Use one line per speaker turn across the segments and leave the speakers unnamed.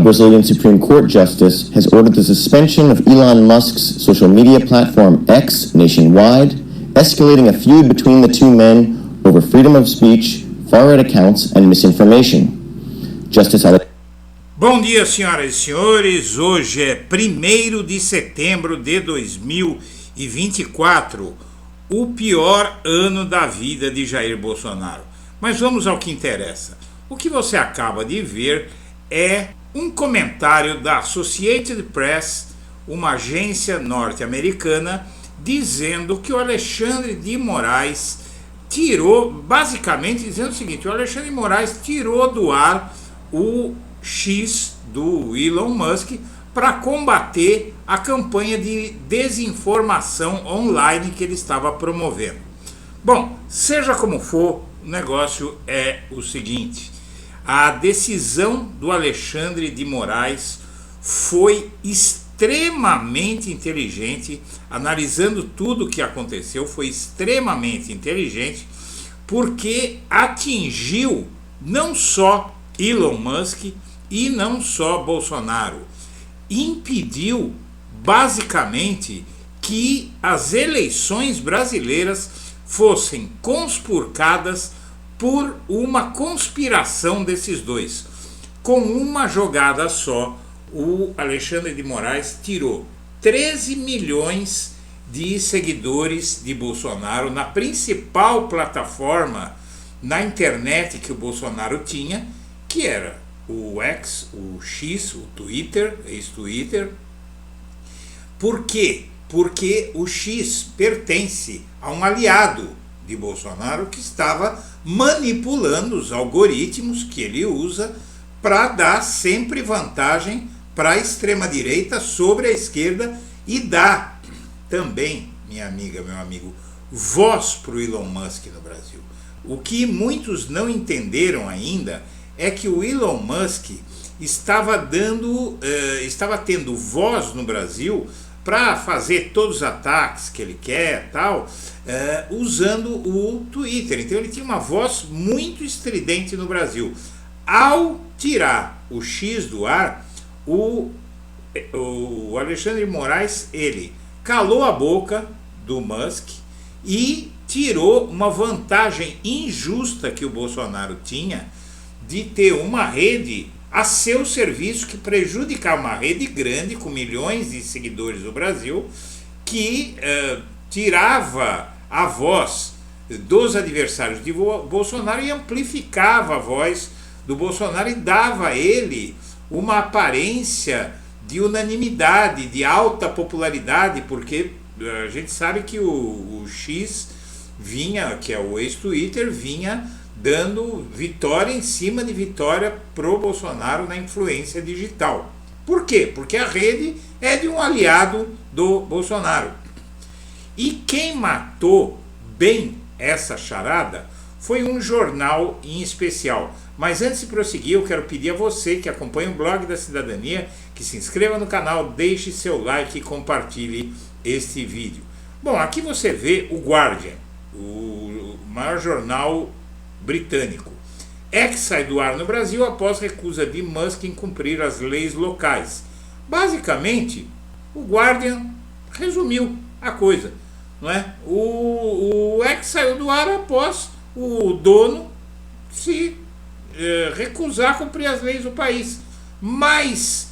Brazilian Supreme Court justice has ordered the suspension of Elon Musk's social media platform X nationwide, escalating a feud between the two men over freedom of speech, far-right accounts, and misinformation. Justice Alexander.
Bom dia, senhoras e senhores. Hoje é 1º de setembro de 2024, o pior ano da vida de Jair Bolsonaro. Mas vamos ao que interessa. O que você acaba de ver é um comentário da Associated Press, uma agência norte-americana, dizendo que o Alexandre de Moraes basicamente dizendo o seguinte: o Alexandre de Moraes tirou do ar o X do Elon Musk para combater a campanha de desinformação online que ele estava promovendo. Bom, seja como for, o negócio é o seguinte: a decisão do Alexandre de Moraes foi extremamente inteligente. Analisando tudo o que aconteceu, foi extremamente inteligente, porque atingiu não só Elon Musk e não só Bolsonaro, impediu basicamente que as eleições brasileiras fossem conspurcadas por uma conspiração desses dois. Com uma jogada só, o Alexandre de Moraes tirou 13 milhões de seguidores de Bolsonaro na principal plataforma na internet que o Bolsonaro tinha, que era o X, o X, o Twitter, ex-Twitter. Por quê? Porque o X pertence a um aliado de Bolsonaro que estava manipulando os algoritmos que ele usa para dar sempre vantagem para a extrema-direita sobre a esquerda e dar também, minha amiga, meu amigo, voz para o Elon Musk no Brasil. O que muitos não entenderam ainda é que o Elon Musk estava tendo voz no Brasil para fazer todos os ataques que ele quer, usando o Twitter. Então ele tinha uma voz muito estridente no Brasil. Ao tirar o X do ar, o Alexandre de Moraes, ele calou a boca do Musk e tirou uma vantagem injusta que o Bolsonaro tinha de ter uma rede a seu serviço, que prejudicava uma rede grande com milhões de seguidores no Brasil, que tirava a voz dos adversários de Bolsonaro e amplificava a voz do Bolsonaro e dava a ele uma aparência de unanimidade, de alta popularidade, porque a gente sabe que o X vinha, que é o ex-Twitter, vinha dando vitória em cima de vitória pro Bolsonaro na influência digital. Por quê? Porque a rede é de um aliado do Bolsonaro. E quem matou bem essa charada foi um jornal em especial. Mas antes de prosseguir, eu quero pedir a você que acompanha o Blog da Cidadania, que se inscreva no canal, deixe seu like e compartilhe este vídeo. Bom, aqui você vê o Guardian, o maior jornal britânico. X sai do ar no Brasil após recusa de Musk em cumprir as leis locais. Basicamente, o Guardian resumiu a coisa, não é? O X saiu do ar após o dono se recusar a cumprir as leis do país. Mais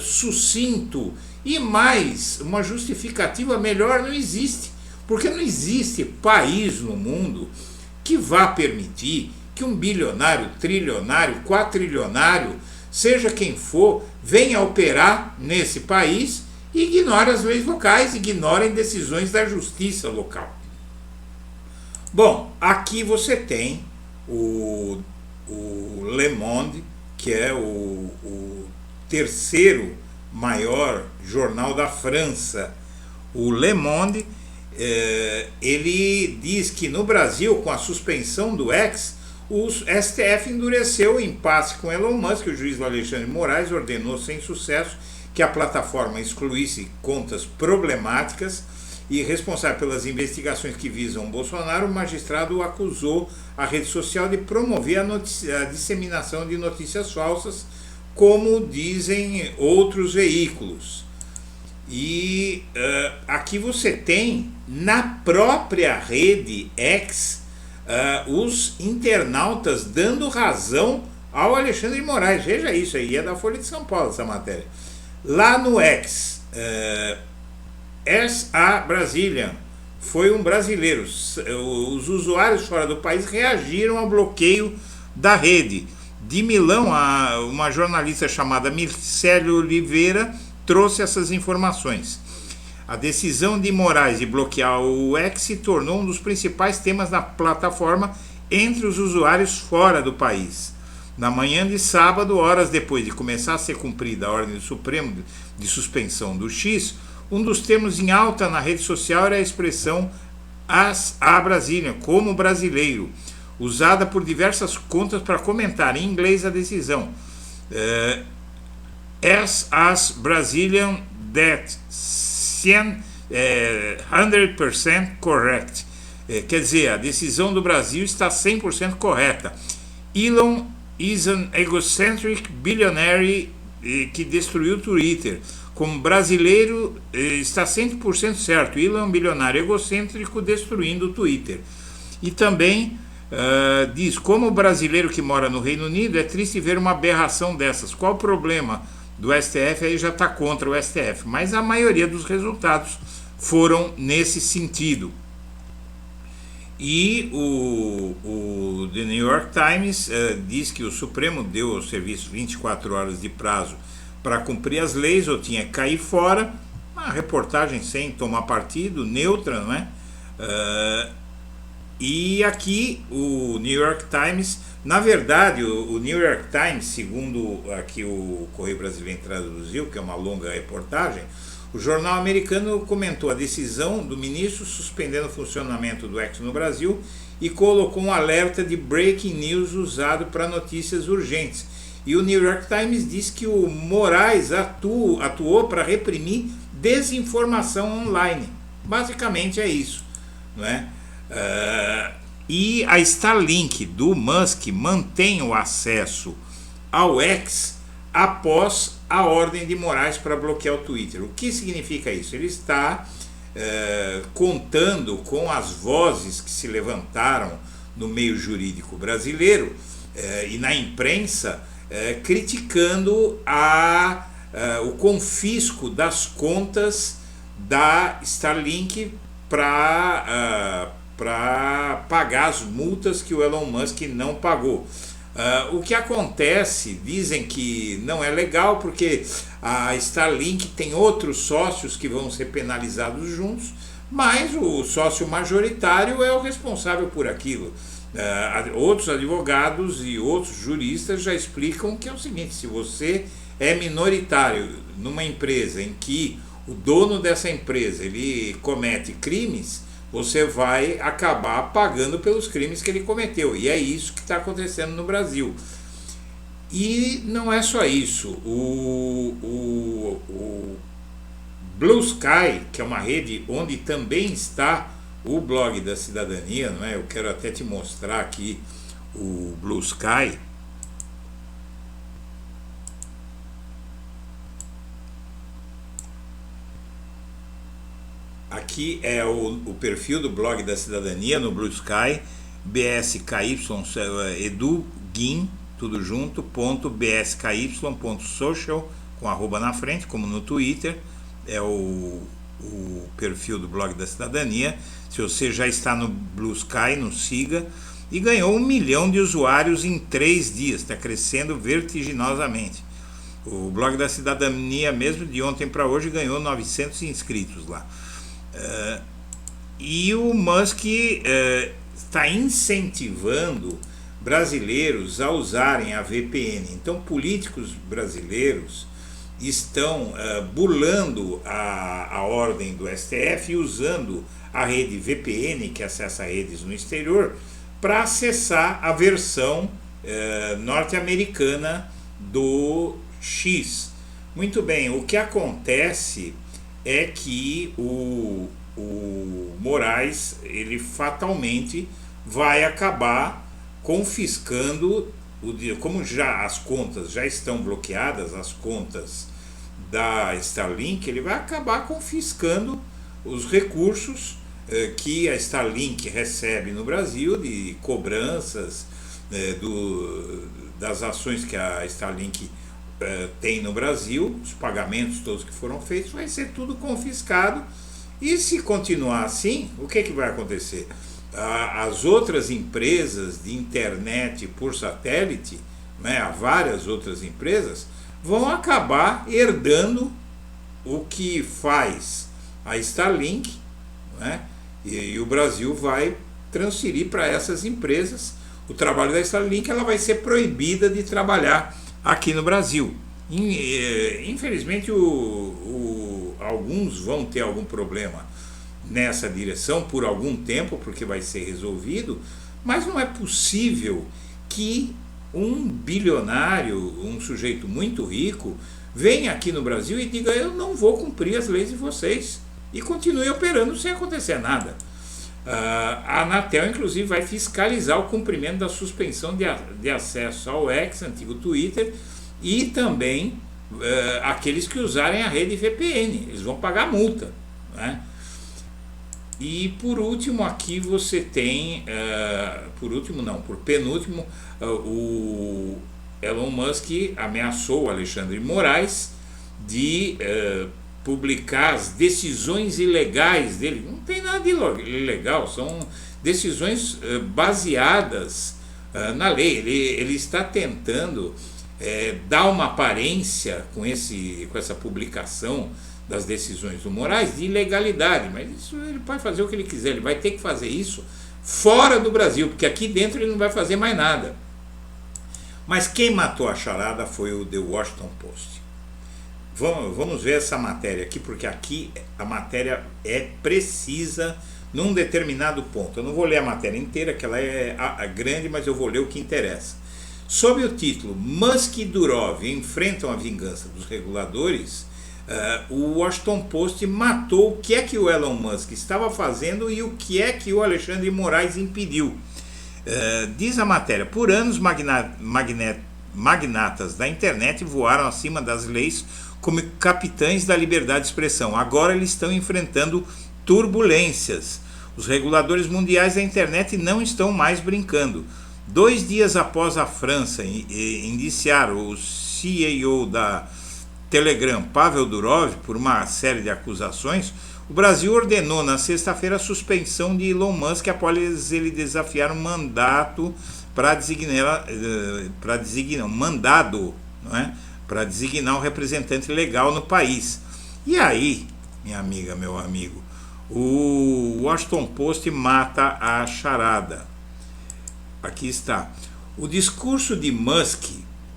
sucinto e mais uma justificativa melhor não existe, porque não existe país no mundo que vá permitir que um bilionário, trilionário, quatrilionário, seja quem for, venha operar nesse país e ignore as leis locais, ignorem decisões da justiça local. Bom, aqui você tem o Le Monde, que é o terceiro maior jornal da França. O Le Monde, ele diz que no Brasil, com a suspensão do X, o STF endureceu o impasse com Elon Musk. O juiz Alexandre de Moraes ordenou sem sucesso que a plataforma excluísse contas problemáticas e responsável pelas investigações que visam Bolsonaro. O magistrado acusou a rede social de promover a disseminação de notícias falsas como dizem outros veículos. E aqui você tem na própria rede X os internautas dando razão ao Alexandre de Moraes. Veja isso aí, é da Folha de São Paulo essa matéria. Lá no X, SA Brazilian foi um brasileiro. Os usuários fora do país reagiram ao bloqueio da rede. De Milão, uma jornalista chamada Mircele Oliveira trouxe essas informações. A decisão de Moraes de bloquear o X se tornou um dos principais temas da plataforma entre os usuários fora do país. Na manhã de sábado, horas depois de começar a ser cumprida a ordem do Supremo de suspensão do X, um dos termos em alta na rede social era a expressão "a Brasília", como brasileiro, usada por diversas contas para comentar em inglês a decisão. As Brazilian that 100% correct. Quer dizer, a decisão do Brasil está 100% correta. Elon is an egocentric billionaire que destruiu o Twitter. Como brasileiro, está 100% certo. Elon é um bilionário egocêntrico destruindo o Twitter. E também diz, como brasileiro que mora no Reino Unido, é triste ver uma aberração dessas. Qual o problema do STF? Aí já está contra o STF. Mas a maioria dos resultados foram nesse sentido. E o The New York Times diz que o Supremo deu ao serviço 24 horas de prazo para cumprir as leis, ou tinha que cair fora. Uma reportagem sem tomar partido, neutra, não é? E aqui o New York Times, na verdade, o New York Times, segundo aqui o Correio Brasileiro traduziu, que é uma longa reportagem, o jornal americano comentou a decisão do ministro suspendendo o funcionamento do X no Brasil e colocou um alerta de breaking news usado para notícias urgentes. E o New York Times diz que o Moraes atuou para reprimir desinformação online. Basicamente é isso, não é? E a Starlink do Musk mantém o acesso ao X após a ordem de Moraes para bloquear o Twitter. O que significa isso? Ele está contando com as vozes que se levantaram no meio jurídico brasileiro e na imprensa, criticando o confisco das contas da Starlink para pagar as multas que o Elon Musk não pagou. O que acontece, dizem que não é legal porque a Starlink tem outros sócios que vão ser penalizados juntos, mas o sócio majoritário é o responsável por aquilo. Outros advogados e outros juristas já explicam que é o seguinte: se você é minoritário numa empresa em que o dono dessa empresa ele comete crimes, você vai acabar pagando pelos crimes que ele cometeu. E é isso que está acontecendo no Brasil. E não é só isso. O Blue Sky, que é uma rede onde também está o blog da cidadania, não é? Eu quero até te mostrar aqui o Blue Sky. Aqui é o perfil do blog da cidadania no Blue Sky, bsky, eduguin, tudo junto, .bsky.social, com arroba na frente, como no Twitter, é o perfil do blog da cidadania. Se você já está no Blue Sky, nos siga. E ganhou 1 milhão de usuários em 3 dias, está crescendo vertiginosamente. O blog da cidadania, mesmo de ontem para hoje, ganhou 900 inscritos lá. E o Musk está incentivando brasileiros a usarem a VPN. Então, políticos brasileiros estão burlando a ordem do STF e usando a rede VPN, que acessa redes no exterior, para acessar a versão norte-americana do X. Muito bem, o que acontece é que o Moraes, ele fatalmente vai acabar confiscando como já as contas já estão bloqueadas, as contas da Starlink, ele vai acabar confiscando os recursos que a Starlink recebe no Brasil de cobranças das ações que a Starlink tem no Brasil, os pagamentos todos que foram feitos, vai ser tudo confiscado. E se continuar assim, o que vai acontecer? As outras empresas de internet por satélite, né, há várias outras empresas, vão acabar herdando o que faz a Starlink, né, e o Brasil vai transferir para essas empresas o trabalho da Starlink. Ela vai ser proibida de trabalhar aqui no Brasil. Infelizmente alguns vão ter algum problema nessa direção por algum tempo, porque vai ser resolvido, mas não é possível que um bilionário, um sujeito muito rico, venha aqui no Brasil e diga: eu não vou cumprir as leis de vocês, e continue operando sem acontecer nada. A Anatel, inclusive, vai fiscalizar o cumprimento da suspensão de acesso ao X, antigo Twitter, e também aqueles que usarem a rede VPN, eles vão pagar multa, né? E por último aqui você tem, por penúltimo, o Elon Musk ameaçou o Alexandre Moraes de publicar as decisões ilegais dele. Não tem nada de ilegal, são decisões baseadas na lei. Ele está tentando dar uma aparência com essa publicação das decisões do Moraes de ilegalidade, mas isso ele pode fazer o que ele quiser, ele vai ter que fazer isso fora do Brasil, porque aqui dentro ele não vai fazer mais nada. Mas quem matou a charada foi o The Washington Post. Vamos ver essa matéria aqui, porque aqui a matéria é precisa num determinado ponto. Eu não vou ler a matéria inteira, que ela é grande, mas eu vou ler o que interessa. Sob o título Musk e Durov enfrentam a vingança dos reguladores, o Washington Post matou o que é que o Elon Musk estava fazendo e o que é que o Alexandre Moraes impediu. Diz a matéria: por anos magnatas da internet voaram acima das leis como capitães da liberdade de expressão. Agora eles estão enfrentando turbulências. Os reguladores mundiais da internet não estão mais brincando. 2 dias após a França indiciar o CEO da Telegram, Pavel Durov, por uma série de acusações, o Brasil ordenou na sexta-feira a suspensão de Elon Musk após ele desafiar um mandato para designar um representante legal no país. E aí, minha amiga, meu amigo, o Washington Post mata a charada. Aqui está. O discurso de Musk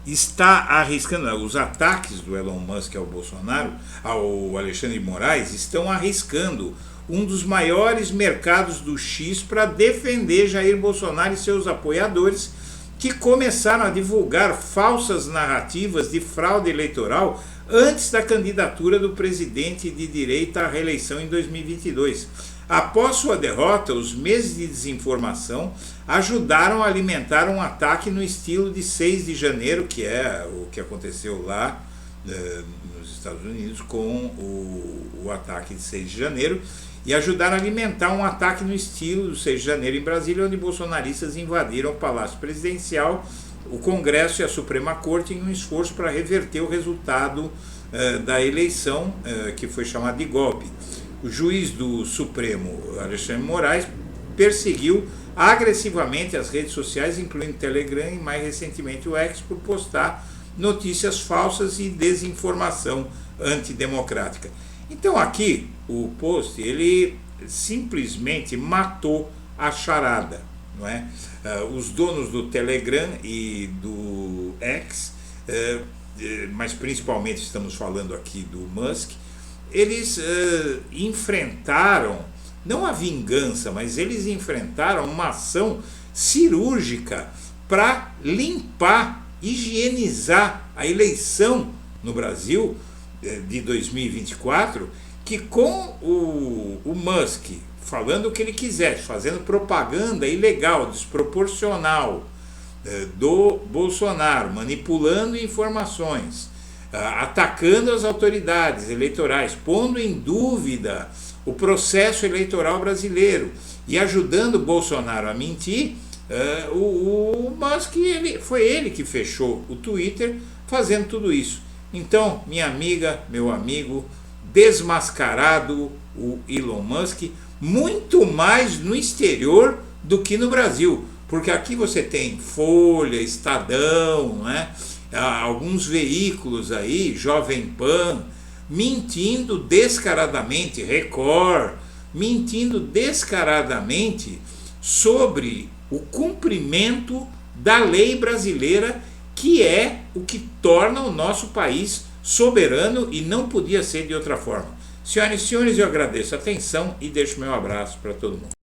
está arriscando, os ataques do Elon Musk ao Bolsonaro, ao Alexandre de Moraes, estão arriscando um dos maiores mercados do X para defender Jair Bolsonaro e seus apoiadores, que começaram a divulgar falsas narrativas de fraude eleitoral antes da candidatura do presidente de direita à reeleição em 2022. Após sua derrota, os meses de desinformação ajudaram a alimentar um ataque no estilo de 6 de janeiro, que é o que aconteceu lá nos Estados Unidos com o ataque de 6 de janeiro, e ajudaram a alimentar um ataque no estilo do 6 de janeiro em Brasília, onde bolsonaristas invadiram o Palácio Presidencial, o Congresso e a Suprema Corte em um esforço para reverter o resultado da eleição, que foi chamado de golpe. O juiz do Supremo, Alexandre Moraes, perseguiu agressivamente as redes sociais, incluindo o Telegram e mais recentemente o X, por postar notícias falsas e desinformação antidemocrática. Então aqui o Post, ele simplesmente matou a charada, não é? Os donos do Telegram e do X, mas principalmente estamos falando aqui do Musk, eles enfrentaram, não a vingança, mas eles enfrentaram uma ação cirúrgica para limpar, higienizar a eleição no Brasil de 2024, que com o Musk falando o que ele quisesse, fazendo propaganda ilegal, desproporcional, do Bolsonaro, manipulando informações, atacando as autoridades eleitorais, pondo em dúvida o processo eleitoral brasileiro e ajudando o Bolsonaro a mentir, o Musk, foi ele que fechou o Twitter fazendo tudo isso. Então, minha amiga, meu amigo, desmascarado o Elon Musk, muito mais no exterior do que no Brasil, porque aqui você tem Folha, Estadão, né? Alguns veículos aí, Jovem Pan, mentindo descaradamente, Record, mentindo descaradamente sobre o cumprimento da lei brasileira, que é o que torna o nosso país soberano e não podia ser de outra forma. Senhoras e senhores, eu agradeço a atenção e deixo meu abraço para todo mundo.